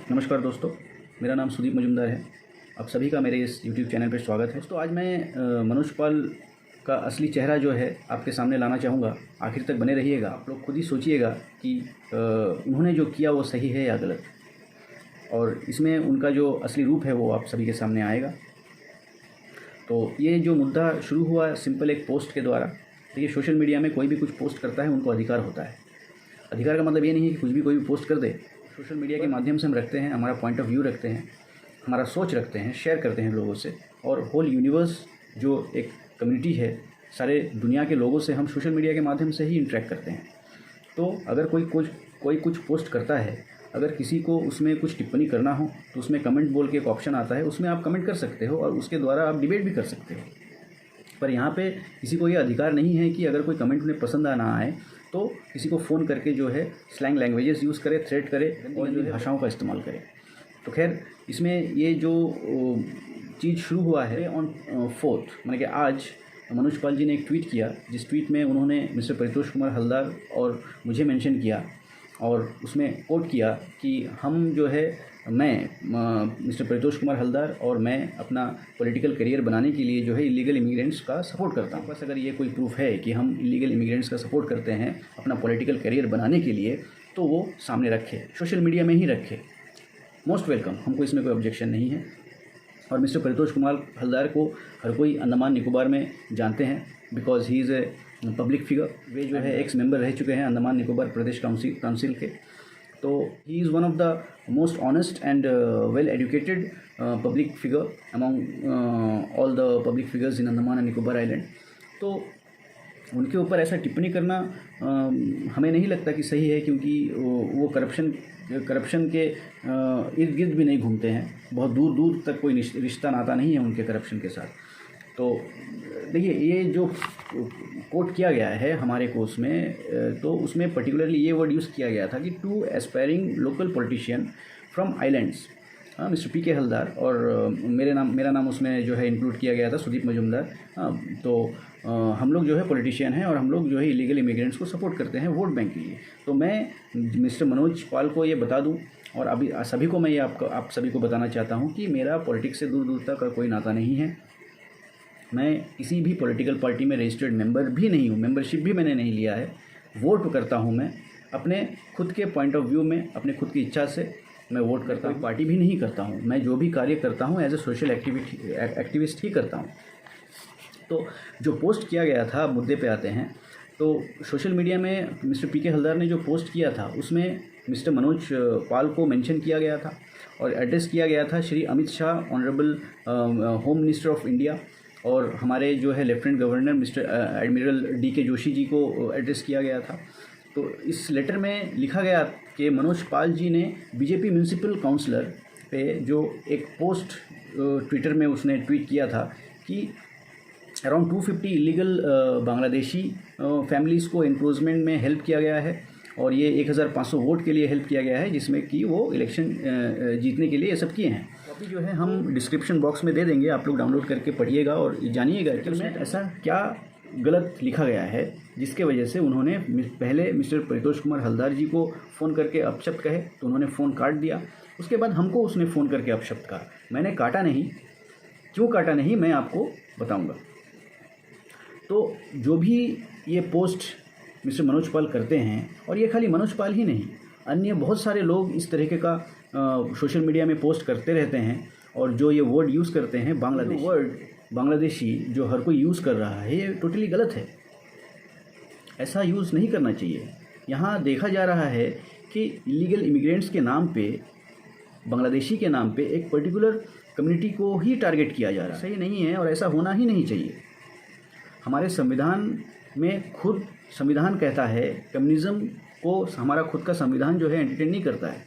नमस्कार दोस्तों, मेरा नाम सुदीप मजुमदार है। आप सभी का मेरे इस YouTube चैनल पर स्वागत है। दोस्तों, आज मैं मनोज पाल का असली चेहरा जो है आपके सामने लाना चाहूँगा। आखिर तक बने रहिएगा। आप लोग खुद ही सोचिएगा कि उन्होंने जो किया वो सही है या गलत, और इसमें उनका जो असली रूप है वो आप सभी के सामने आएगा। तो ये जो मुद्दा शुरू हुआ सिंपल एक पोस्ट के द्वारा। देखिए, सोशल मीडिया में कोई भी कुछ पोस्ट करता है, उनको अधिकार होता है। अधिकार का मतलब ये नहीं है कि कुछ भी कोई भी पोस्ट कर दे। सोशल मीडिया के माध्यम से हम रखते हैं, हमारा पॉइंट ऑफ व्यू रखते हैं, हमारा सोच रखते हैं, शेयर करते हैं लोगों से। और होल यूनिवर्स जो एक कम्युनिटी है, सारे दुनिया के लोगों से हम सोशल मीडिया के माध्यम से ही इंटरेक्ट करते हैं। तो अगर कोई कुछ पोस्ट करता है, अगर किसी को उसमें कुछ टिप्पणी करना हो तो उसमें कमेंट बोल के एक ऑप्शन आता है, उसमें आप कमेंट कर सकते हो और उसके द्वारा आप डिबेट भी कर सकते हो। पर यहाँ पे किसी को ये अधिकार नहीं है कि अगर कोई कमेंट उन्हें पसंद ना आए तो किसी को फ़ोन करके जो है स्लैंग लैंग्वेजेस यूज़ करे, थ्रेट करे और जो है भाषाओं का इस्तेमाल करे। तो खैर, इसमें ये जो चीज़ शुरू हुआ है ऑन 4th, माने कि आज मनोज पाल जी ने एक ट्वीट किया, जिस ट्वीट में उन्होंने मिस्टर परितोष कुमार हलदार और मुझे मेंशन किया और उसमें कोट किया कि हम जो है मिस्टर परितोष कुमार हलदार और मैं अपना पॉलिटिकल करियर बनाने के लिए जो है इलीगल इमिग्रेंट्स का सपोर्ट करता हूँ। बस अगर ये कोई प्रूफ है कि हम इलीगल इमिग्रेंट्स का सपोर्ट करते हैं अपना पॉलिटिकल करियर बनाने के लिए, तो वो सामने रखे, सोशल मीडिया में ही रखे। मोस्ट वेलकम, हमको इसमें कोई ऑब्जेक्शन नहीं है। और मिस्टर परितोष कुमार हलदार को हर कोई अंडमान निकोबार में जानते हैं, because he is a public figure. वे जो है एक्स मेंबर रह चुके हैं अंडमान निकोबार प्रदेश काउंसिल के। तो he is one of the most honest and well educated public figure among all the public figures in Andaman and Nicobar island. तो उनके ऊपर ऐसा टिप्पणी करना हमें नहीं लगता कि सही है, क्योंकि वो करप्शन के इर्द गिर्द भी नहीं घूमते हैं। बहुत दूर दूर तक कोई रिश्ता नाता नहीं है उनके करप्शन के साथ। तो देखिए, ये जो कोट किया गया है हमारे कोर्स में, तो उसमें पर्टिकुलरली ये वर्ड यूज़ किया गया था कि 2 aspiring local politician from islands, mister P के हलदार और मेरा नाम उसमें जो है इंक्लूड किया गया था, सुदीप मजुमदार। तो हम लोग जो है पॉलिटिशियन हैं और हम लोग जो है इलीगल इमिग्रेंट्स को सपोर्ट करते हैं वोट बैंक के लिए। तो मैं मिस्टर मनोज पाल को ये बता दूं, और अभी सभी को मैं ये आप सभी को बताना चाहता हूं कि मेरा पॉलिटिक्स से दूर दूर तक का कोई नाता नहीं है। मैं किसी भी पॉलिटिकल पार्टी में रजिस्टर्ड मेंबर भी नहीं हूँ, मेंबरशिप भी मैंने नहीं लिया है। वोट करता हूँ मैं अपने खुद के पॉइंट ऑफ व्यू में, अपने खुद की इच्छा से मैं वोट करता हूँ। पार्टी भी नहीं करता हूँ। मैं जो भी कार्य करता हूँ एज ए सोशल एक्टिविस्ट ही करता हूँ। तो जो पोस्ट किया गया था, मुद्दे पे आते हैं। तो सोशल मीडिया में मिस्टर पी के हलदार ने जो पोस्ट किया था उसमें मिस्टर मनोज पाल को मेंशन किया गया था और एड्रेस किया गया था Shri Amit Shah, honourable home minister of India, और हमारे जो है lieutenant governor mister admiral D K. Joshi ji को एड्रेस किया गया था। तो इस लेटर में लिखा गया कि मनोज पाल जी ने बीजेपी म्यूनिसिपल काउंसलर पे जो एक पोस्ट ट्विटर में उसने ट्वीट किया था कि अराउंड 250 इलीगल बांग्लादेशी फैमिलीज़ को एनक्रोचमेंट में हेल्प किया गया है और ये 1500 वोट के लिए हेल्प किया गया है, जिसमें कि वो इलेक्शन जीतने के लिए ये सब किए हैं। कॉपी जो है हम डिस्क्रिप्शन बॉक्स में दे देंगे, आप लोग डाउनलोड करके पढ़िएगा और जानिएगा कि उसमें ऐसा क्या गलत लिखा गया है जिसके वजह से उन्होंने पहले मिस्टर परितोष कुमार हलदार जी को फ़ोन करके अपशब्द कहे, तो उन्होंने फ़ोन काट दिया। उसके बाद हमको उसने फ़ोन करके अपशब्द कहा। मैंने काटा नहीं, क्यों काटा नहीं मैं आपको बताऊँगा। तो जो भी ये पोस्ट मिस्टर मनोज पाल करते हैं, और ये खाली मनोज पाल ही नहीं, अन्य बहुत सारे लोग इस तरीके का सोशल मीडिया में पोस्ट करते रहते हैं, और जो ये वर्ड यूज़ करते हैं बांग्लादेशी जो हर कोई यूज़ कर रहा है, ये टोटली गलत है। ऐसा यूज़ नहीं करना चाहिए। यहाँ देखा जा रहा है कि इलीगल इमिग्रेंट्स के नाम पे, बांग्लादेशी के नाम पे एक पर्टिकुलर कम्युनिटी को ही टारगेट किया जा रहा है। सही नहीं है और ऐसा होना ही नहीं चाहिए। हमारे संविधान में खुद संविधान कहता है, कम्युनिज़्म को हमारा खुद का संविधान जो है एंटरटेन नहीं करता है।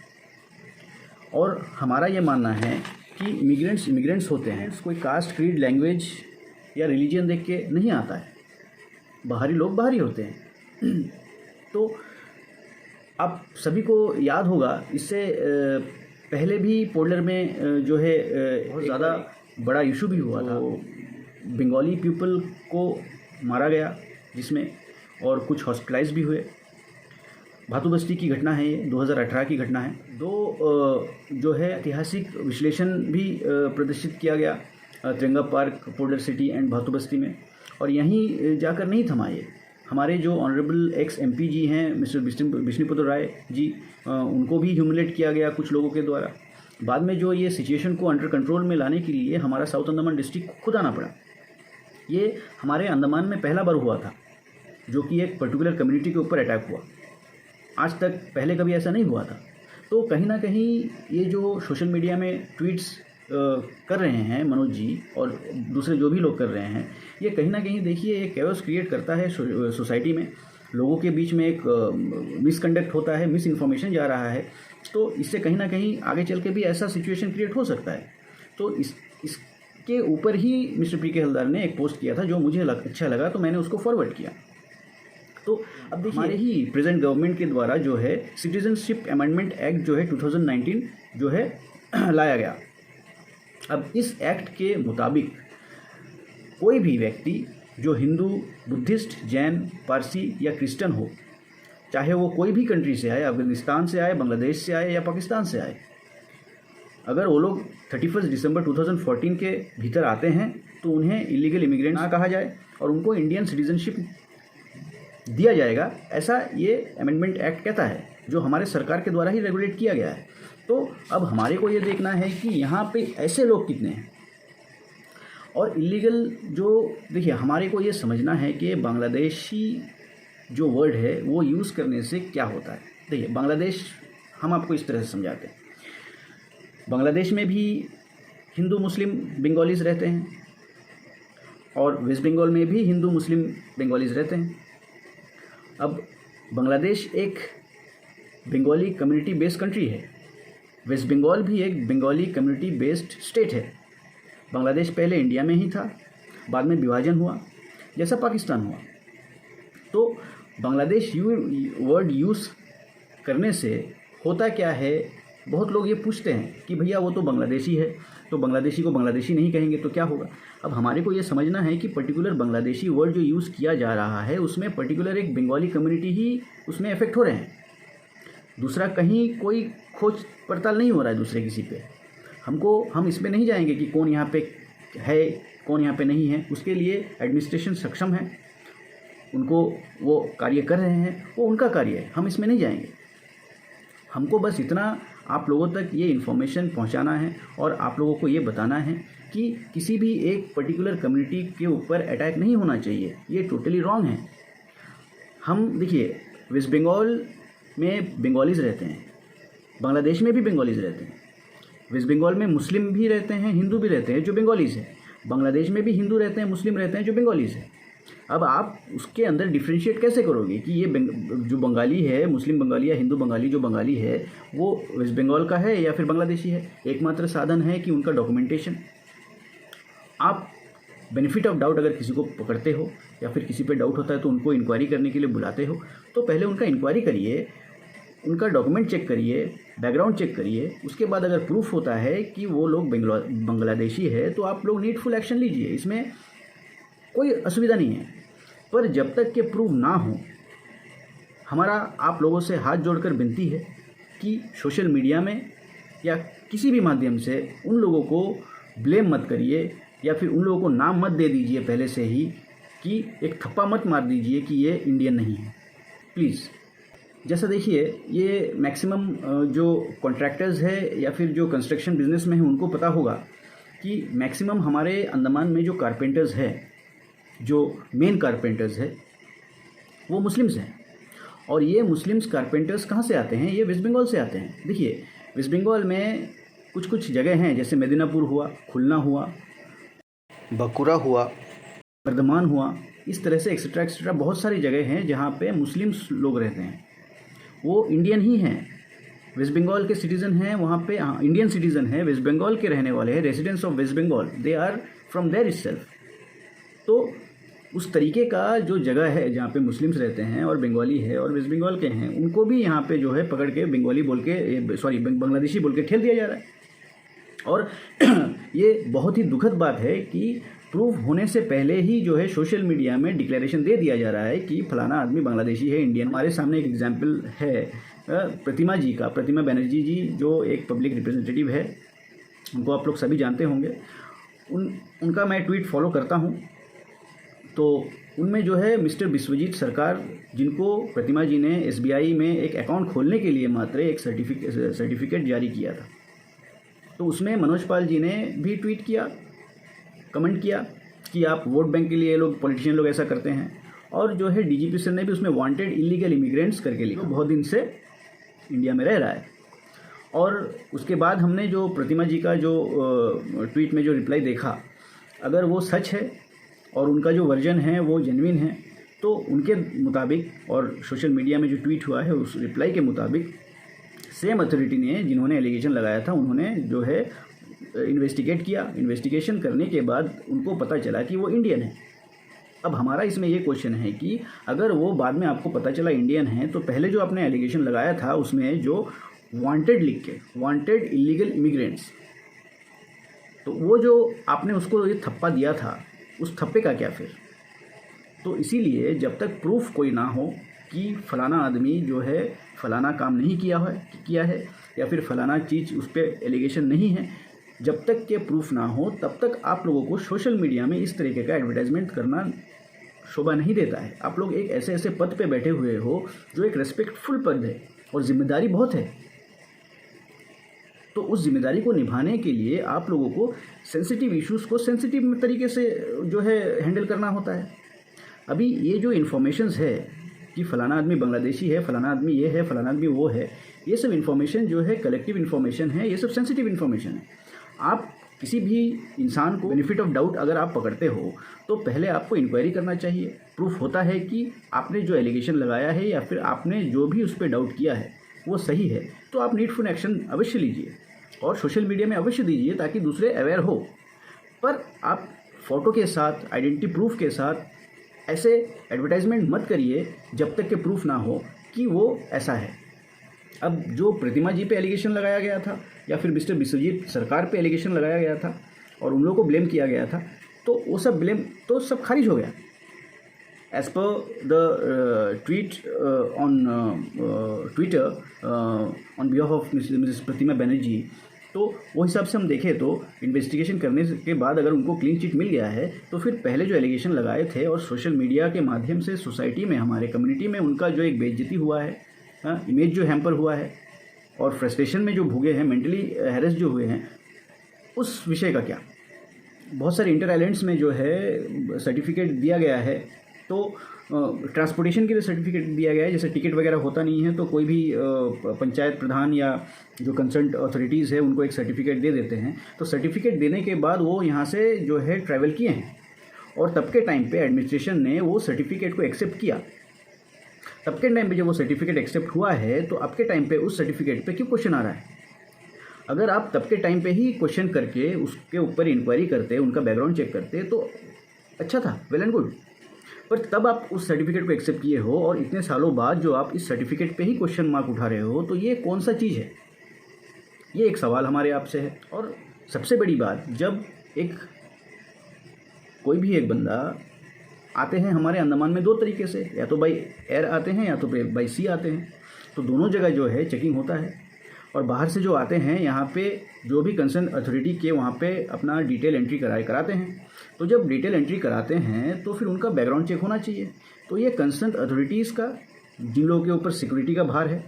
और हमारा ये मानना है कि इमिग्रेंट्स होते हैं, कोई कास्ट, क्रीड, लैंग्वेज या रिलीजन देख के नहीं आता है। बाहरी लोग बाहरी होते हैं। तो आप सभी को याद होगा, इससे पहले भी पोलर में जो है बहुत ज़्यादा बड़ा इशू भी हुआ था। बंगाली पीपल को मारा गया जिसमें, और कुछ हॉस्पिटलाइज भी हुए। भातु बस्ती की घटना है, ये 2018 की घटना है। जो है ऐतिहासिक विश्लेषण भी प्रदर्शित किया गया तिरंगा पार्क, पोर्टर सिटी एंड भातु बस्ती में। और यहीं जाकर नहीं थमा ये, हमारे जो ऑनरेबल एक्स MP जी हैं मिस्टर विष्णुपद राय जी, उनको भी ह्यूमिलेट किया गया कुछ लोगों के द्वारा। बाद में जो ये सिचुएशन को अंडर कंट्रोल में लाने के लिए हमारा साउथ अंडमान डिस्ट्रिक्ट खुद आना पड़ा। ये हमारे अंडमान में पहला बार हुआ था जो कि एक पर्टिकुलर कम्युनिटी के ऊपर अटैक हुआ। आज तक पहले कभी ऐसा नहीं हुआ था। तो कहीं ना कहीं ये जो सोशल मीडिया में ट्वीट्स कर रहे हैं मनोज जी और दूसरे जो भी लोग कर रहे हैं, ये कहीं ना कहीं देखिए एक कैओस क्रिएट करता है सोसाइटी में। लोगों के बीच में एक मिसकंडक्ट होता है, मिस इन्फॉर्मेशन जा रहा है। तो इससे कहीं ना कहीं आगे चल के भी ऐसा सिचुएशन क्रिएट हो सकता है। तो इसके ऊपर ही मिस्टर PK हल्दार ने एक पोस्ट किया था जो मुझे अच्छा लगा, तो मैंने उसको फॉरवर्ड किया। तो अब देखिए हमारे ही प्रेजेंट गवर्नमेंट के द्वारा जो है सिटीजनशिप अमेंडमेंट एक्ट जो है 2019 जो है लाया गया। अब इस एक्ट के मुताबिक कोई भी व्यक्ति जो हिंदू, बुद्धिस्ट, जैन, पारसी या क्रिश्चियन हो, चाहे वो कोई भी कंट्री से आए, अफगानिस्तान से आए, बांग्लादेश से आए या पाकिस्तान से आए, अगर वो लोग 31 दिसंबर 2014 के भीतर आते हैं तो उन्हें इलीगल इमिग्रेंट ना कहा जाए और उनको इंडियन सिटीजनशिप दिया जाएगा, ऐसा ये अमेंडमेंट एक्ट कहता है, जो हमारे सरकार के द्वारा ही रेगुलेट किया गया है। तो अब हमारे को ये देखना है कि यहाँ पे ऐसे लोग कितने हैं और इलीगल जो, देखिए हमारे को ये समझना है कि बांग्लादेशी जो वर्ड है वो यूज़ करने से क्या होता है। देखिए बांग्लादेश, हम आपको इस तरह से समझाते हैं, बांग्लादेश में भी हिंदू मुस्लिम बंगालीज़ रहते हैं और वेस्ट बंगाल में भी हिंदू मुस्लिम बंगालीज़ रहते हैं। अब बांग्लादेश एक बंगाली कम्युनिटी बेस्ड कंट्री है, वेस्ट बंगाल भी एक बंगाली कम्युनिटी बेस्ड स्टेट है। बांग्लादेश पहले इंडिया में ही था, बाद में विभाजन हुआ जैसा पाकिस्तान हुआ। तो बांग्लादेश वर्ड यूज़ करने से होता क्या है, बहुत लोग ये पूछते हैं कि भैया वो तो बांग्लादेशी है, तो बांग्लादेशी को बांग्लादेशी नहीं कहेंगे तो क्या होगा। अब हमारे को ये समझना है कि पर्टिकुलर बांग्लादेशी वर्ड जो यूज़ किया जा रहा है उसमें पर्टिकुलर एक बंगाली कम्युनिटी ही उसमें इफेक्ट हो रहे हैं। दूसरा कहीं कोई खोज पड़ताल नहीं हो रहा है दूसरे किसी पे। हम इसमें नहीं जाएंगे कि कौन यहाँ पे है, कौन यहाँ पे नहीं है। उसके लिए एडमिनिस्ट्रेशन सक्षम है, उनको वो कार्य कर रहे हैं, वो उनका कार्य है, हम इसमें नहीं जाएंगे। हमको बस इतना आप लोगों तक ये इन्फॉर्मेशन पहुंचाना है और आप लोगों को ये बताना है कि किसी भी एक पर्टिकुलर कम्युनिटी के ऊपर अटैक नहीं होना चाहिए, ये टोटली रॉन्ग है। हम देखिए वेस्ट बंगाल में बंगालीज़ रहते हैं, बांग्लादेश में भी बंगालीज़ रहते हैं, वेस्ट बंगाल में मुस्लिम भी रहते हैं, हिंदू भी रहते हैं जो बंगालीज़ हैं, बांग्लादेश में भी हिंदू रहते हैं, मुस्लिम रहते हैं जो बंगालीज़ हैं। अब आप उसके अंदर डिफ्रेंशिएट कैसे करोगे कि ये जो बंगाली है, मुस्लिम बंगाली या हिंदू बंगाली जो बंगाली है वो वेस्ट बंगाल का है या फिर बांग्लादेशी है। एकमात्र साधन है कि उनका डॉक्यूमेंटेशन। आप बेनिफिट ऑफ डाउट अगर किसी को पकड़ते हो या फिर किसी पे डाउट होता है तो उनको इंक्वायरी करने के लिए बुलाते हो, तो पहले उनका इंक्वायरी करिए, उनका डॉक्यूमेंट चेक करिए, बैकग्राउंड चेक करिए। उसके बाद अगर प्रूफ होता है कि वो लोग बांग्लादेशी है तो आप लोग नीडफुल एक्शन लीजिए, इसमें कोई असुविधा नहीं है। पर जब तक के प्रूफ ना हो, हमारा आप लोगों से हाथ जोड़कर विनती है कि सोशल मीडिया में या किसी भी माध्यम से उन लोगों को ब्लेम मत करिए या फिर उन लोगों को नाम मत दे दीजिए पहले से ही, कि एक थप्पा मत मार दीजिए कि ये इंडियन नहीं है प्लीज़। जैसा देखिए ये मैक्सिमम जो कॉन्ट्रैक्टर्स है या फिर जो कंस्ट्रक्शन बिजनेस में है उनको पता होगा कि मैक्सिमम हमारे अंडमान में जो कारपेंटर्स है, जो मेन कारपेंटर्स है वो मुस्लिम्स हैं। और ये मुस्लिम्स कारपेंटर्स कहाँ से आते हैं? ये वेस्ट बंगाल से आते हैं। देखिए वेस्ट बंगाल में कुछ जगह हैं, जैसे मेदिनापुर हुआ, खुलना हुआ, बकुरा हुआ, बर्धमान हुआ, इस तरह से एक्सेट्रा बहुत सारी जगह हैं जहाँ पे मुस्लिम्स लोग रहते हैं। वो इंडियन ही हैं, वेस्ट बंगाल के सिटीज़न हैं, वहाँ पे इंडियन सिटीज़न है, वेस्ट बंगाल के रहने वाले हैं, residents of waste Bengal, they are from there itself. तो उस तरीके का जो जगह है जहाँ पे मुस्लिम्स रहते हैं और बंगाली है और वेस्ट बंगाल के हैं, उनको भी यहाँ पे जो है पकड़ के बंगाली बोल के, सॉरी बांग्लादेशी बोल के ठेल दिया जा रहा है। और ये बहुत ही दुखद बात है कि प्रूफ होने से पहले ही जो है सोशल मीडिया में डिक्लेरेशन दे दिया जा रहा है कि फलाना आदमी बांग्लादेशी है, इंडियन। हमारे सामने एक एग्जाम्पल है प्रतिमा जी का। प्रतिमा बनर्जी जी जो एक पब्लिक रिप्रेजेंटेटिव है, उनको आप लोग सभी जानते होंगे। उनका मैं ट्वीट फॉलो करता हूँ, तो उनमें जो है मिस्टर विश्वजीत सरकार, जिनको प्रतिमा जी ने SBI में एक अकाउंट खोलने के लिए मात्र एक सर्टिफिकेट जारी किया था, तो उसमें मनोज पाल जी ने भी ट्वीट किया, कमेंट किया कि आप वोट बैंक के लिए लोग, पॉलिटिशियन लोग ऐसा करते हैं। और जो है DGP सर ने भी उसमें वांटेड इलीगल इमिग्रेंट्स करके लिखा, बहुत दिन से इंडिया में रह रहा है। और उसके बाद हमने जो प्रतिमा जी का जो ट्वीट में जो रिप्लाई देखा, अगर वो सच है और उनका जो वर्जन है वो जेन्युइन है, तो उनके मुताबिक और सोशल मीडिया में जो ट्वीट हुआ है उस रिप्लाई के मुताबिक सेम अथॉरिटी ने, जिन्होंने एलिगेशन लगाया था, उन्होंने जो है इन्वेस्टिगेट किया। इन्वेस्टिगेशन करने के बाद उनको पता चला कि वो इंडियन है। अब हमारा इसमें ये क्वेश्चन है कि अगर वो बाद में आपको पता चला इंडियन है, तो पहले जो आपने एलिगेशन लगाया था उसमें जो वांटेड लिख के, वांटेड इलीगल इमिग्रेंट्स, तो वो जो आपने उसको ये थप्पा दिया था, उस थप्पे का क्या फिर? तो इसीलिए जब तक प्रूफ कोई ना हो कि फ़लाना आदमी जो है फ़लाना काम नहीं किया है या फिर फ़लाना चीज़ उस पर एलिगेशन नहीं है, जब तक के प्रूफ ना हो तब तक आप लोगों को सोशल मीडिया में इस तरीके का एडवर्टाइजमेंट करना शोभा नहीं देता है। आप लोग एक ऐसे पद पे बैठे हुए हो जो एक रेस्पेक्टफुल पद है और जिम्मेदारी बहुत है, तो उस जिम्मेदारी को निभाने के लिए आप लोगों को सेंसिटिव इश्यूज़ को सेंसिटिव तरीके से जो है हैंडल करना होता है। अभी ये जो इन्फॉर्मेशंस है कि फ़लाना आदमी बांग्लादेशी है, फ़लाना आदमी ये है, फ़लाना आदमी वो है, ये सब इन्फॉर्मेशन जो है कलेक्टिव इन्फॉर्मेशन है, ये सब सेंसिटिव इन्फॉर्मेशन है। आप किसी भी इंसान को बेनिफिट ऑफ डाउट अगर आप पकड़ते हो तो पहले आपको इंक्वायरी करना चाहिए। प्रूफ होता है कि आपने जो एलिगेशन लगाया है या फिर आपने जो भी उस पर डाउट किया है वो सही है, तो आप नीडफुल एक्शन अवश्य लीजिए और सोशल मीडिया में अवश्य दीजिए ताकि दूसरे अवेयर हो। पर आप फ़ोटो के साथ, आइडेंटिटी प्रूफ के साथ ऐसे एडवर्टाइजमेंट मत करिए जब तक कि प्रूफ ना हो कि वो ऐसा है। अब जो प्रतिमा जी पे एलिगेशन लगाया गया था या फिर मिस्टर विश्वजीत सरकार पे एलिगेशन लगाया गया था और उन लोगों को ब्लेम किया गया था, तो वो सब ब्लेम तो सब खारिज हो गया। एज पर the tweet on Twitter on behalf of Mrs Pratima Banerjee, तो वो हिसाब से हम देखें तो इन्वेस्टिगेशन करने के बाद अगर उनको क्लीन चिट मिल गया है तो फिर पहले जो एलिगेशन लगाए थे और सोशल मीडिया के माध्यम से सोसाइटी में, हमारे कम्युनिटी में उनका जो एक बेइज्जती हुआ है, इमेज जो हैम्पर हुआ है और फ्रस्ट्रेशन में जो भूगे हैं, मेंटली हैरेस जो हुए हैं, उस विषय का क्या? बहुत सारे इंटर आइलैंड्स में जो है सर्टिफिकेट दिया गया है, तो ट्रांसपोर्टेशन के लिए सर्टिफिकेट दिया गया है। जैसे टिकट वगैरह होता नहीं है तो कोई भी पंचायत प्रधान या जो कंसर्न अथॉरिटीज़ है उनको एक सर्टिफिकेट दे देते हैं। तो सर्टिफिकेट देने के बाद वो यहाँ से जो है ट्रैवल किए हैं और तब के टाइम पे एडमिनिस्ट्रेशन ने वो सर्टिफिकेट को एक्सेप्ट किया। तब के टाइम पे जब वो सर्टिफिकेट एक्सेप्ट हुआ है तो अब के टाइम पे उस सर्टिफिकेट पे क्यों क्वेश्चन आ रहा है? अगर आप तब के टाइम पे ही क्वेश्चन करके उसके ऊपर इंक्वायरी करते, उनका बैकग्राउंड चेक करते तो अच्छा था, वेल एंड गुड। पर तब आप उस सर्टिफिकेट को एक्सेप्ट किए हो और इतने सालों बाद जो आप इस सर्टिफिकेट पे ही क्वेश्चन मार्क उठा रहे हो, तो ये कौन सा चीज़ है? ये एक सवाल हमारे आपसे है। और सबसे बड़ी बात, जब कोई भी एक बंदा आते हैं हमारे अंडमान में दो तरीके से, या तो बाई एयर आते हैं या तो बाई सी आते हैं, तो दोनों जगह जो है चेकिंग होता है। और बाहर से जो आते हैं यहाँ पे जो भी कंसर्न अथॉरिटी के वहाँ पे अपना डिटेल एंट्री कराते हैं। तो जब डिटेल एंट्री कराते हैं तो फिर उनका बैकग्राउंड चेक होना चाहिए। तो ये कंसर्न अथॉरिटीज़ का, जिन लोगों के ऊपर सिक्योरिटी का भार है,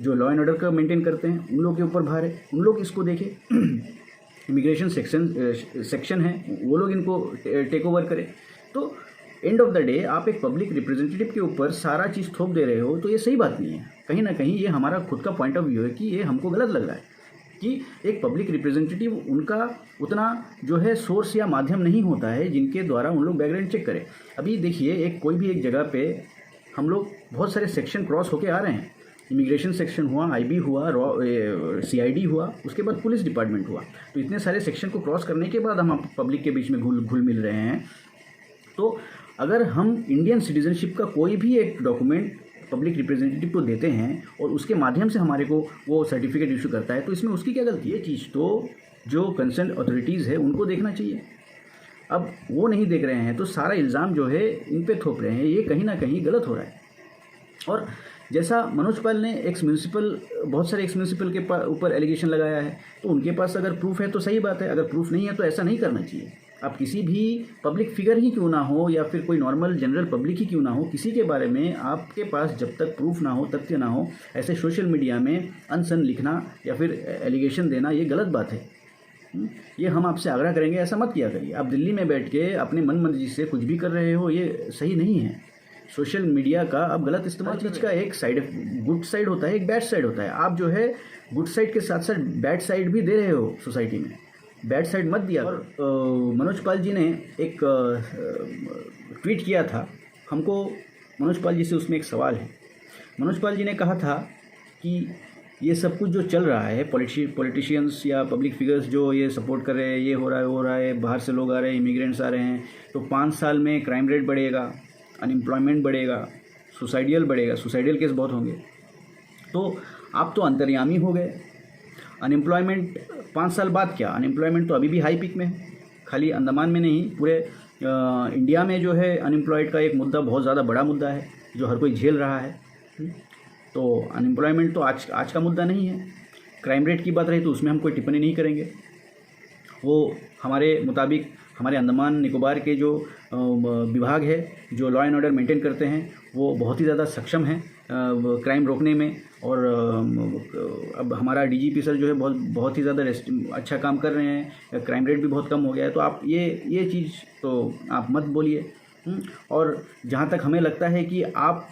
जो लॉ एंड ऑर्डर का मेंटेन करते हैं, उन लोगों के ऊपर भार है, उन लोग इसको देखें। इमिग्रेशन सेक्शन है, वो लोग इनको टेक ओवर करें। तो एंड ऑफ द डे आप एक पब्लिक रिप्रेजेंटेटिव के ऊपर सारा चीज़ थोप दे रहे हो, तो ये सही बात नहीं है। कहीं ना कहीं ये हमारा खुद का पॉइंट ऑफ व्यू है कि ये हमको गलत लग रहा है कि एक पब्लिक रिप्रेजेंटेटिव, उनका उतना जो है सोर्स या माध्यम नहीं होता है जिनके द्वारा उन लोग बैकग्राउंड चेक करें। अभी देखिए, कोई भी एक जगह पे हम लोग बहुत सारे सेक्शन क्रॉस होके आ रहे हैं। इमिग्रेशन सेक्शन हुआ, IB हुआ, CID हुआ, उसके बाद पुलिस डिपार्टमेंट हुआ। तो इतने सारे सेक्शन को क्रॉस करने के बाद हम पब्लिक के बीच में घुल मिल रहे हैं। तो अगर हम इंडियन सिटीजनशिप का कोई भी एक डॉक्यूमेंट पब्लिक रिप्रेजेंटेटिव को देते हैं और उसके माध्यम से हमारे को वो सर्टिफिकेट इशू करता है, तो इसमें उसकी क्या गलती है? चीज़ तो जो कंसर्न अथॉरिटीज़ है उनको देखना चाहिए। अब वो नहीं देख रहे हैं तो सारा इल्ज़ाम जो है इन पे थोप रहे हैं। ये कहीं ना कहीं गलत हो रहा है। और जैसा मनोज पाल ने एक्स म्यूनसिपल, बहुत सारे एक्स म्यूनसिपल के ऊपर एलिगेशन लगाया है, तो उनके पास अगर प्रूफ है तो सही बात है, अगर प्रूफ नहीं है तो ऐसा नहीं करना चाहिए। आप किसी भी पब्लिक फिगर ही क्यों ना हो या फिर कोई नॉर्मल जनरल पब्लिक ही क्यों ना हो, किसी के बारे में आपके पास जब तक प्रूफ ना हो, तथ्य ना हो, ऐसे सोशल मीडिया में अनसन लिखना या फिर एलिगेशन देना ये गलत बात है। ये हम आपसे आग्रह करेंगे, ऐसा मत किया करिए। आप दिल्ली में बैठ के अपने मन मर्जी से कुछ भी कर रहे हो, ये सही नहीं है। सोशल मीडिया का आप गलत इस्तेमाल, चीज़ का एक साइड, गुड साइड होता है, एक बैड साइड होता है। आप जो है गुड साइड के साथ साथ बैड साइड भी दे रहे हो सोसाइटी में, बैड साइड मत दिया। और मनोज पाल जी ने एक ट्वीट किया था, हमको मनोज पाल जी से उसमें एक सवाल है। मनोज पाल जी ने कहा था कि ये सब कुछ जो चल रहा है, पॉलिटिशियंस या पब्लिक फिगर्स जो ये सपोर्ट कर रहे हैं, ये हो रहा है वो हो रहा है, बाहर से लोग आ रहे हैं, इमिग्रेंट्स आ रहे हैं, तो 5 साल में क्राइम रेट बढ़ेगा, अनएम्प्लॉयमेंट बढ़ेगा, सुसाइडियल बढ़ेगा, सुसाइडियल केस बहुत होंगे। तो आप तो अंतर्यामी हो गए। अनएम्प्लॉयमेंट 5 साल बाद क्या, अनएम्प्लॉयमेंट तो अभी भी हाई पीक में है। खाली अंडमान में नहीं, पूरे इंडिया में जो है अनएम्प्लॉयड का एक मुद्दा बहुत ज़्यादा बड़ा मुद्दा है जो हर कोई झेल रहा है। तो अनएम्प्लॉयमेंट तो आज का मुद्दा नहीं है। क्राइम रेट की बात रही तो उसमें हम कोई टिप्पणी नहीं करेंगे। वो हमारे मुताबिक हमारे अंडमान निकोबार के जो विभाग है, जो लॉ एंड ऑर्डर मेंटेन करते हैं, वो बहुत ही ज़्यादा सक्षम हैं क्राइम रोकने में। और अब हमारा डीजीपी सर जो है बहुत ही ज़्यादा अच्छा काम कर रहे हैं, क्राइम रेट भी बहुत कम हो गया है। तो आप ये चीज़ तो आप मत बोलिए। और जहाँ तक हमें लगता है कि आप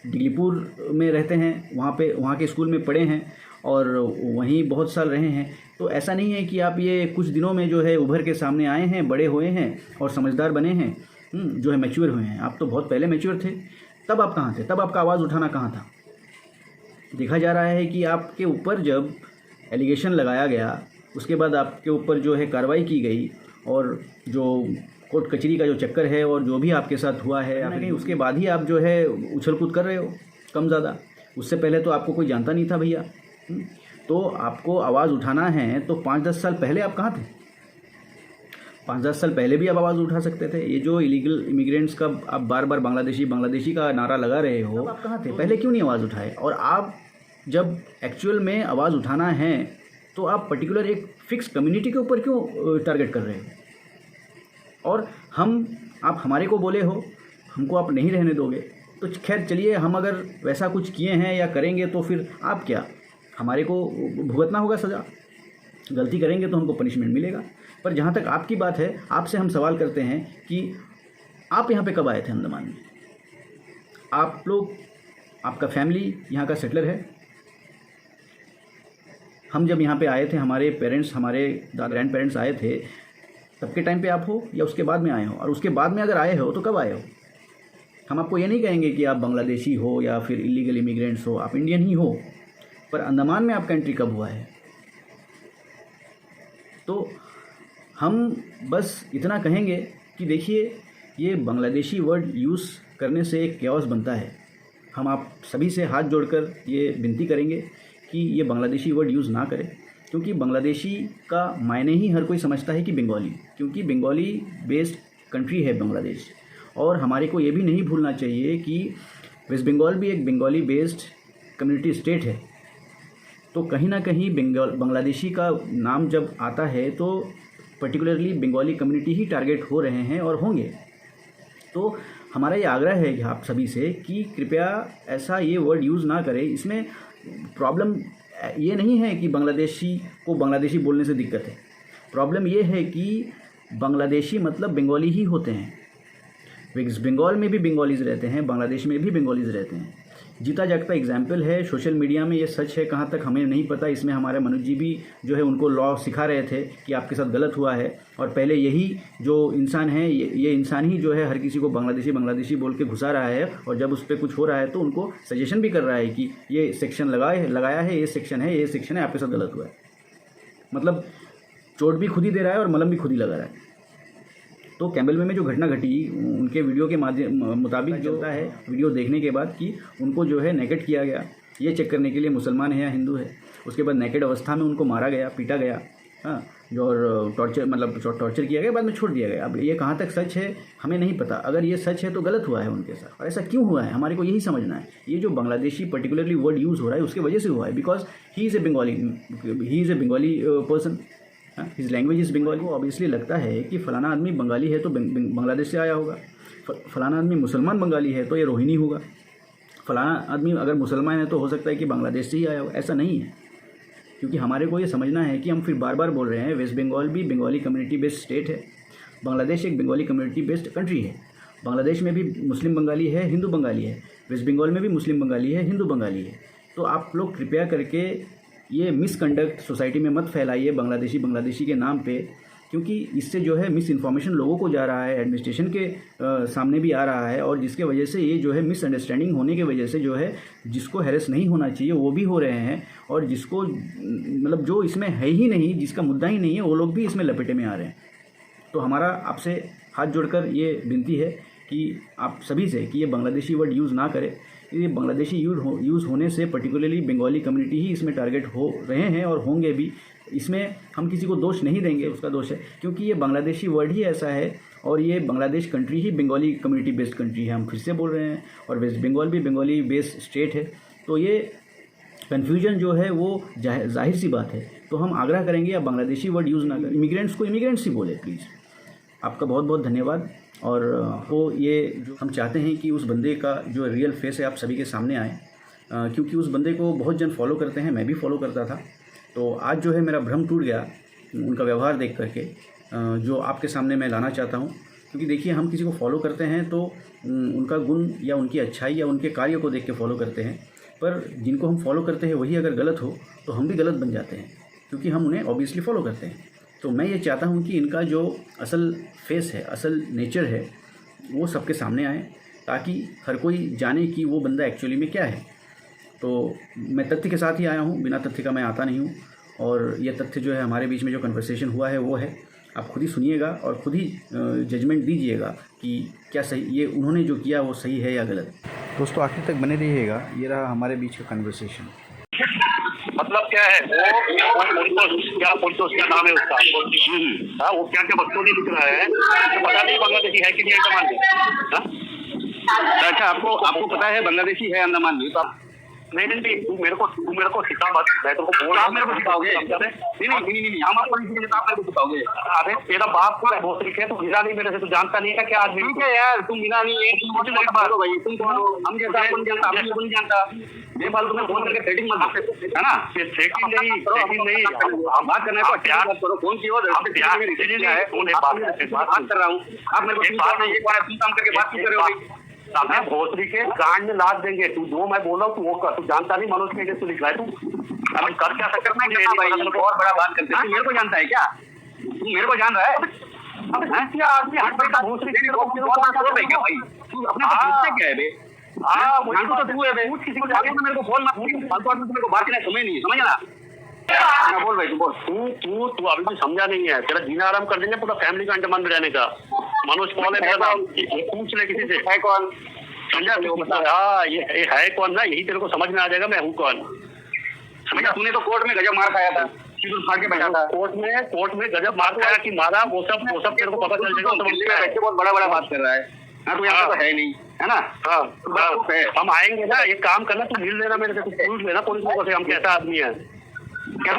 दिल्लीपुर में रहते हैं, वहाँ के स्कूल में पढ़े हैं और वहीं बहुत साल रहे हैं, तो ऐसा नहीं है कि आप ये कुछ दिनों में जो है उभर के सामने आए हैं, बड़े हुए हैं और समझदार बने हैं, जो है मैच्योर हुए हैं। आप तो बहुत पहले मैच्योर थे। तब आप कहाँ थे? तब आपका आवाज़ उठाना कहाँ था? देखा जा रहा है कि आपके ऊपर जब एलिगेशन लगाया गया, उसके बाद आपके ऊपर जो है कार्रवाई की गई, और जो कोर्ट कचहरी का जो चक्कर है और जो भी आपके साथ हुआ है, नहीं उसके बाद ही आप जो है उछल कूद कर रहे हो कम ज़्यादा। उससे पहले तो आपको कोई जानता नहीं था भैया। तो आपको आवाज़ उठाना है तो 5-10 साल पहले आप कहाँ थे? 5-10 साल पहले भी आप आवाज़ उठा सकते थे। ये जो इलीगल इमिग्रेंट्स का आप बार बार बांग्लादेशी का नारा लगा रहे हो, आप कहाँ थे? पहले क्यों नहीं आवाज़ उठाए? और आप जब एक्चुअल में आवाज़ उठाना है तो आप पर्टिकुलर एक फिक्स कम्युनिटी के ऊपर क्यों टारगेट कर रहे हो? और आप हमारे को बोले हो, हमको आप नहीं रहने दोगे, तो खैर चलिए, हम अगर वैसा कुछ किए हैं या करेंगे तो फिर आप क्या, हमारे को भुगतना होगा सज़ा। गलती करेंगे तो हमको पनिशमेंट मिलेगा। पर जहाँ तक आपकी बात है, आपसे हम सवाल करते हैं कि आप यहाँ पे कब आए थे अंडमान में? आप लोग, आपका फैमिली यहाँ का सेटलर है। हम जब यहाँ पे आए थे, हमारे पेरेंट्स, हमारे ग्रैंड पेरेंट्स आए थे, तब के टाइम पे आप हो या उसके बाद में आए हो? और उसके बाद में अगर आए हो तो कब आए हो? हम आपको ये नहीं कहेंगे कि आप बांग्लादेशी हो या फिर इलीगल इमिग्रेंट्स हो, आप इंडियन ही हो। पर अंडमान में आपका एंट्री कब हुआ है? तो हम बस इतना कहेंगे कि देखिए, ये बांग्लादेशी वर्ड यूज़ करने से एक कैओस बनता है। हम आप सभी से हाथ जोड़कर ये विनती करेंगे कि ये बांग्लादेशी वर्ड यूज़ ना करें, क्योंकि बांग्लादेशी का मायने ही हर कोई समझता है कि बंगाली, क्योंकि बंगाली बेस्ड कंट्री है बांग्लादेश। और हमारे को ये भी नहीं भूलना चाहिए कि वेस्ट बंगाल भी एक बंगाली बेस्ड कम्युनिटी स्टेट है। तो कहीं ना कहीं बांग्लादेशी का नाम जब आता है तो पर्टिकुलरली बंगाली कम्युनिटी ही टारगेट हो रहे हैं और होंगे। तो हमारा ये आग्रह है कि आप सभी से कि कृपया ऐसा ये वर्ड यूज़ ना करें। इसमें प्रॉब्लम ये नहीं है कि बांग्लादेशी को बांग्लादेशी बोलने से दिक्कत है। प्रॉब्लम ये है कि बांग्लादेशी मतलब बंगाली ही होते हैं। वेस्ट बंगाल में भी बंगालीज़ रहते हैं, बांग्लादेश में भी बंगालीज़ रहते हैं। जीता जागता एग्जाम्पल है सोशल मीडिया में। ये सच है, कहाँ तक हमें नहीं पता। इसमें हमारे मनोज जी भी जो है उनको लॉ सिखा रहे थे कि आपके साथ गलत हुआ है। और पहले यही जो इंसान है, ये इंसान ही जो है हर किसी को बांग्लादेशी बोल के घुसा रहा है। और जब उस पर कुछ हो रहा है तो उनको सजेशन भी कर रहा है कि ये सेक्शन लगाया है, ये सेक्शन है, आपके साथ गलत हुआ है। मतलब चोट भी खुद ही दे रहा है और मलम भी खुद ही लगा रहा है। तो कैम्बेलवे में जो घटना घटी, उनके वीडियो के मुताबिक जो होता है, वीडियो देखने के बाद कि उनको जो है नेकेड किया गया, ये चेक करने के लिए मुसलमान है या हिंदू है। उसके बाद नेकेड अवस्था में उनको मारा गया, पीटा गया। हाँ, जो और टॉर्चर किया गया, बाद में छोड़ दिया गया। अब ये कहाँ तक सच है हमें नहीं पता। अगर ये सच है तो गलत हुआ है उनके साथ, और ऐसा क्यों हुआ है हमारे को यही समझना है। ये जो बांग्लादेशी पर्टिकुलरली वर्ड यूज़ हो रहा है उसके वजह से हुआ है, because he is A Bengali person, his language is Bengali. वो ऑब्वियसली लगता है कि फ़लाना आदमी बंगाली है तो बांग्लादेश से आया होगा, फ़लाना आदमी मुसलमान बंगाली है तो ये रोहिणी होगा, फ़लाना आदमी अगर मुसलमान है तो हो सकता है कि बांग्लादेश से ही आया होगा। ऐसा नहीं है, क्योंकि हमारे को ये समझना है कि हम फिर बार बार बोल रहे हैं, वेस्ट बंगाल भी बंगाली कम्युनिटी बेस्ड स्टेट है, बांग्लादेश एक बंगाली कम्युनिटी बेस्ड कंट्री है। बांग्लादेश में भी मुस्लिम बंगाली है, हिंदू बंगाली है, वेस्ट बंगाल में भी मुस्लिम बंगाली है, हिंदू बंगाली है। तो आप लोग कृपया करके ये मिसकंडक्ट सोसाइटी में मत फैलाइए बांग्लादेशी के नाम पे, क्योंकि इससे जो है मिस इन्फॉर्मेशन लोगों को जा रहा है, एडमिनिस्ट्रेशन के सामने भी आ रहा है, और जिसके वजह से ये जो है मिसअंडरस्टैंडिंग होने की वजह से जो है जिसको हैरेस नहीं होना चाहिए वो भी हो रहे हैं, और जिसको मतलब जो इसमें है ही नहीं, जिसका मुद्दा ही नहीं है, वो लोग भी इसमें लपेटे में आ रहे हैं। तो हमारा आपसे हाथ जोड़कर ये विनती है कि आप सभी से कि ये बांग्लादेशी वर्ड यूज़ ना करें। ये बांग्लादेशी यूज़ होने से पर्टिकुलरली बंगाली कम्युनिटी ही इसमें टारगेट हो रहे हैं और होंगे भी। इसमें हम किसी को दोष नहीं देंगे, उसका दोष है, क्योंकि ये बांग्लादेशी वर्ड ही ऐसा है, और ये बांग्लादेश कंट्री ही बंगाली कम्युनिटी बेस्ड कंट्री है, हम फिर से बोल रहे हैं, और वेस्ट बंगाल भी बंगाली बेस्ड स्टेट है। तो ये कन्फ्यूजन जो है वो जाहिर सी बात है। तो हम आग्रह करेंगे आप बांग्लादेशी वर्ड यूज़ ना करें, इमिग्रेंट्स को इमिग्रेंट्स ही बोले प्लीज़। आपका बहुत बहुत धन्यवाद। और वो ये जो हम चाहते हैं कि उस बंदे का जो रियल फेस है आप सभी के सामने आए, क्योंकि उस बंदे को बहुत जन फॉलो करते हैं, मैं भी फॉलो करता था। तो आज जो है मेरा भ्रम टूट गया उनका व्यवहार देख करके, जो आपके सामने मैं लाना चाहता हूँ। क्योंकि देखिए, हम किसी को फॉलो करते हैं तो उनका गुण या उनकी अच्छाई या उनके कार्य को देख के फॉलो करते हैं, पर जिनको हम फॉलो करते हैं वही अगर गलत हो तो हम भी गलत बन जाते हैं, क्योंकि हम उन्हें ऑब्वियसली फॉलो करते हैं। तो मैं ये चाहता हूँ कि इनका जो असल फेस है, असल नेचर है, वो सबके सामने आए, ताकि हर कोई जाने कि वो बंदा एक्चुअली में क्या है। तो मैं तथ्य के साथ ही आया हूँ, बिना तथ्य का मैं आता नहीं हूँ। और ये तथ्य जो है हमारे बीच में जो कन्वर्सेशन हुआ है वो है, आप खुद ही सुनिएगा और खुद ही जजमेंट दीजिएगा कि क्या सही, ये उन्होंने जो किया वो सही है या गलत। दोस्तों आखिर तक बने रहिएगा, ये रहा हमारे बीच का कन्वर्सेशन। मतलब क्या है क्या नाम है उसका, हाँ, वो क्या क्या बकचोदी लिख रहा है, तो पता नहीं बांग्लादेशी है कि नहीं अंडमान में। अच्छा, आपको पता है बांग्लादेशी है अंडमान में? तो नहीं, तू मेरे को सिखा मत, मैं तो बोल रहा हूँ, मेरे को सिखाओगे? नहीं, हम आपको नहीं सिखाएंगे, आप मेरे को सिखाओगे। अरे तेरा बाप को बहुत सीखे, तू गिरा नहीं मेरे से, तू जानता नहीं है क्या आदमी? ठीक है यार, तुम गिरा नहीं है, तुम भाई, तुम कौन हो? हम जैसा कौन जानता, आप कौन जानता? ये बात तुम्हें फोन करके सेटिंग मत, है ना? सेटिंग नहीं, हम बात करना है तो प्यार मत करो, फोन की ओर बात कर रहा हूँ। आप मेरे को एक बार तुम काम करके बात क्यों कर रहे हो? हमें भोसड़ी के कांड में लाद देंगे। तू जो मैं बोल रहा हूँ तू वो कर, तू जानता नहीं मनोज के तू लिख रहा है, तू अभी कर क्या सकते और बड़ा बात करते हैं। मेरे को जानता है क्या? तू मेरे को जान रहा है? क्या आदमी हट बैठा भोसड़ी क्या भाई? तू अपने क्या है बे? तो तू है बे, किसी को जाके मेरे को फोन मत, मेरे को बात करना समझ नहीं, समझ ना? बोल भाई, तू बोल। तू अभी भी समझा नहीं है, तेरा जीना आराम कर देंगे पूरा फैमिली का अंडमान में रहने का। मनोज कौन है? पूछ ले किसी से, है कौन? समझा? हाँ, ये है कौन ना, यही तेरे को समझ में आ जाएगा मैं हूँ कौन। समझा? तूने तो कोर्ट में गजब मार खाया था, फाड़ के बैठा था। कोर्ट में गजब मार खाया कि मारा, वो सब तेरे को पता चल जाएगा। बहुत बड़ा बात कर रहा है। हाँ, तो यहाँ तो है नहीं, है ना? हाँ, हम आएंगे ना, एक काम करना, तू मिल लेना मेरे से, तू पूछ लेना पुलिस लोगों से हम कैसा आदमी है। क्या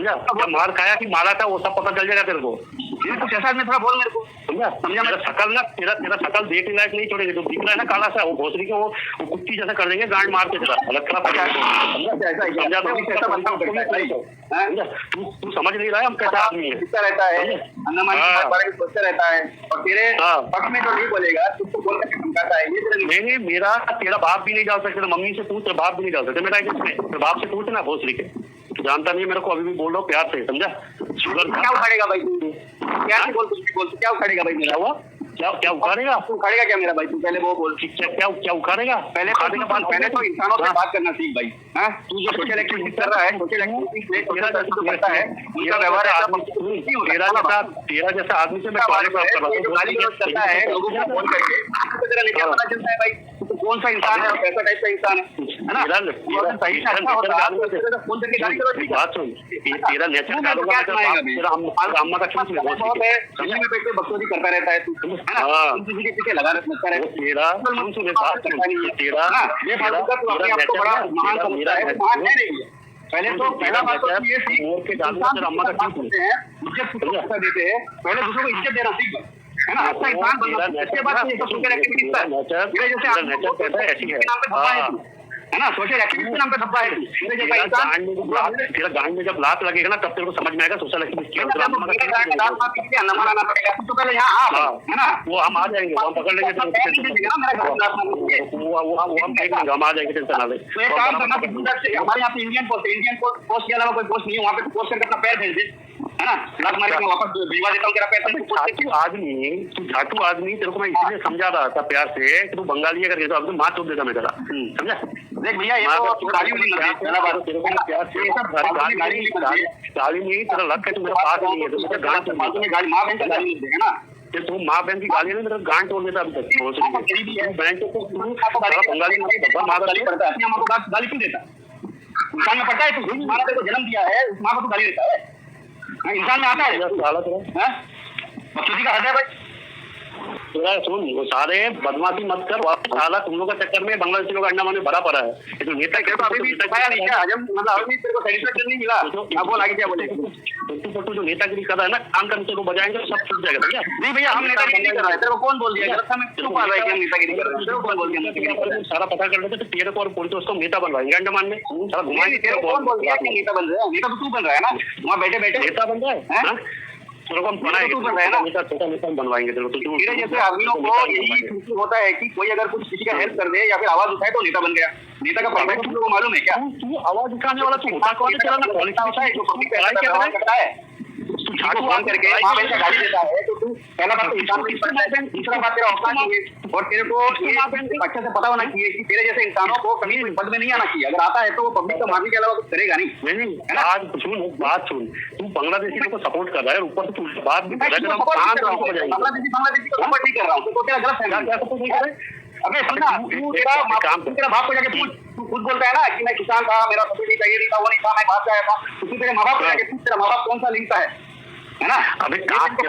मार खाया कि मारा था वो सब पता चल जाएगा तेरे को। कुछ ऐसा में थोड़ा बोल मेरे को, समझा? मेरा शकल ना, तेरा शकल देखने लायक नहीं छोड़ेगी। जो दिख रहा है ना काला सा, वो भोसड़ी के वो कुत्ती जैसा कर देंगे, गांड मार के तेरा अलग खराब। तू समझ नहीं रहा है हम कैसा आदमी है, रहता है सोचता रहता है, और तेरे पक्ष में तो नहीं बोलेगा, तुझको बोल करके धमकाता है। नहीं, मेरा तेरा बाप भी नहीं डाल सकते, मम्मी से पूछ, तेरा बाप भी नहीं डाल सकते मेरा, तेरे बाप से पूछ ना भोसड़ी के। तू जानता नहीं मेरे को, अभी भी बोल रहा हूँ प्यार से, समझा? शुगर क्या उखाड़ेगा भाई तू? क्या बोल, कुछ भी बोल, क्या उखाड़ेगा भाई मेरा? हुआ क्या उखाड़ेगा? तू उखाड़ेगा क्या मेरा भाई? तू पहले वो बोल, क्या उखाड़ेगा? पहले तो इंसानों से बात करना सीख भाई। हाँ, तू जो सोशल एक्टिविटी कर रहा है, सोशल एक्टिविटी करता है, उनका व्यवहार तेरा जैसा आदमी से मैं करता है, लोगों को फोन करके तेरा नहीं पता चलता है भाई। कौन सा इंसान है और कैसा टाइप का इंसान है ना? सही से अच्छा होता है फोन करके गाली करो। ठीक बात सुन, तेरा नेचर डालूंगा मैं, तेरा अम्मा का छूट ले बहुत है, कमरे में बैठ के बकचोदी करता रहता है तू, है ना? किसी के पीछे लगा रहता है तेरा बात सुन, तेरा ये फालतू का तू अपने आप को बड़ा महान समझता है, महान है नहीं। पहले तो पहला बात तो ये सीख, अम्मा का छूट इज्जत किसको पैसा देते हैं, पहले दूसरों को इज्जत देना सीख, है ना? अच्छा इंसान बनना, इसके बाद ये सब सोशल एक्टिविटी है ना, सोशल एक्टिविटी के नाम पे धब्बा है। तेरा गांड में जब लात लगेगा ना, तब तेरे को समझ में आएगा सोशल एक्टिविटी क्या होता है। तो पहले यहाँ है ना, वो हम आ जाएंगे, हम पकड़ लेंगे, वो हम देख लेंगे, हम आ जाएंगे, टेंशन ना ले। हमारे यहाँ पे इंडियन पोस्ट के अलावा कोई पोस्ट नहीं है, वहाँ पे पोस्ट करके अपना पैर भेज दे, है ना? लात मार के वापस भिजवा देता हूँ तेरा पैर। तू झाटू आदमी, तेरे को मैं इसलिए समझा रहा था प्यार से कि तू बंगाली है करके, तो अब तो मार चोप देता मैं तेरा, समझा? देख भैया, ये तो गाली नहीं, तेरा लग है, तू मेरे पास नहीं है, तो गांड माँ बहन का गाली देगा ना, तू माँ बहन की गाली नहीं, मेरा गांड तोड़ देता अभी तक। बंगाली गाली क्यों देता? इंसान में पड़ता है, तू माँ को जन्म दिया है, उस माँ को तू गाली देता है? इंसान में आता है बकचोदी का हद है भाई। सुन, वो सारे बदमाशी मत कर, साला तुम लोग के चक्कर में बांग्लादेशी लोग अंडमान में भरा पड़ा है। ये तो नेता क्या, अभी भी पाया नहीं क्या हजम, मतलब अभी तेरे को सेटिस्फेक्शन नहीं मिला, अब वो आगे क्या बोले? तो जो नेतागिरी कर रहा है ना, काम करने को बजाएंगे सब छूट जाएगा, समझा? नहीं भैया, हम नेतागिरी नहीं कर रहे हैं, तेरे को कौन बोल दिया? गलत हमें क्यों पा रहा है कि हम नेतागिरी कर रहे हैं? तेरे को कौन बोल दिया? सारा पता कर लेते तो तेरे को और पुलिस उसको नेता बनवाएंगे अंडमान में, सारा घुमाएंगे। तेरे को कौन बोल दिया कि नेता बन रहे हैं? नेता तो तू बन रहा है ना, वहाँ बैठे बैठे नेता बन रहा है, बनवाएंगे तेरे जैसे आदमियों को यही होता है कि कोई अगर कुछ किसी का हेल्प कर दे या फिर आवाज उठाए तो नेता बन गया। नेता का पर्पस तुम लोगों को मालूम है क्या? तू आवाज उठाने वाला तू होता कौन है? तेरा ना क्वालिफिकेशन है, जो पब्लिक करता है, तू झाड़ू मार करके मां बहन का गाली देता है, तो तू पहला बात तो इंसान को दूसरा बात तेरा औकात नहीं है, और तेरे को ये अच्छे से पता होना चाहिए कि तेरे जैसे इंसानों को कभी पद में नहीं आना चाहिए। अगर आता है तो वो पब्लिक को मारने के अलावा कुछ करेगा नहीं। आज सुन, बात सुन, तू बांग्लादेशी को सपोर्ट कर रहा है, ऊपर से तू बात भी कर रहा है, बांग्लादेशी को सपोर्ट नहीं कर रहा हूँ, तो तेरा गलत है। अबे सुनना, तेरा बाप को जाके पूछ, तू खुद बोलता है ना कि मैं किसान था, मेरा सब्सिडी चाहिए नहीं था, वो नहीं था, मैं बाहर आया था, तो तू तेरे माँ बाप को जाके पूछ, तेरा माँ बाप कौन सा लिंक है ना? अबे काम के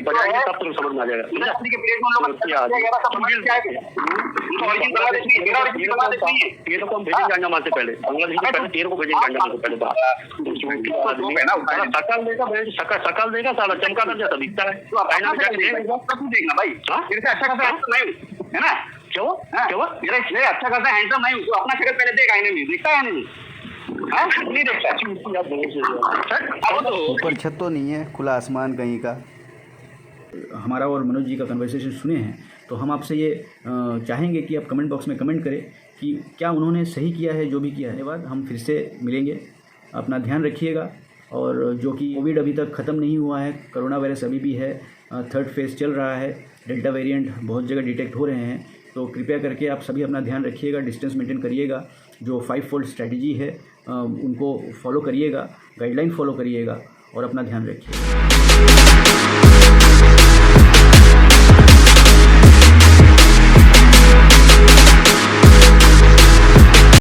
बजाएंगे तब तो समझ में आ जाएगा। ये तो हम भेजेंगे अंडमान से पहले, बांग्लादेश से पहले तेरे को भेजेंगे अंडमान से पहले। शकल देगा साला, चमका कर जैसा दिखता है, देखना भाई तेरे से अच्छा खासा नहीं है ना? क्यों मेरा अच्छा खासा हैंडसम नहीं, तो अपना शक्ल पहले देख, आईने में दिखता है नहीं? नहीं देखता, ऊपर छत तो नहीं है, खुला आसमान कहीं का। हमारा और मनोज जी का कन्वर्सेशन सुने हैं, तो हम आपसे ये चाहेंगे कि आप कमेंट बॉक्स में कमेंट करें कि क्या उन्होंने सही किया है जो भी किया है। धन्यवाद, हम फिर से मिलेंगे, अपना ध्यान रखिएगा। और जो कि कोविड अभी तक ख़त्म नहीं हुआ है, कोरोना वायरस अभी भी है, थर्ड फेज चल रहा है, डेल्टा वेरिएंट बहुत जगह डिटेक्ट हो रहे हैं, तो कृपया करके आप सभी अपना ध्यान रखिएगा, डिस्टेंस मेंटेन करिएगा, जो 5-fold स्ट्रैटेजी है उनको फॉलो करिएगा, गाइडलाइन फॉलो करिएगा और अपना ध्यान रखिएगा।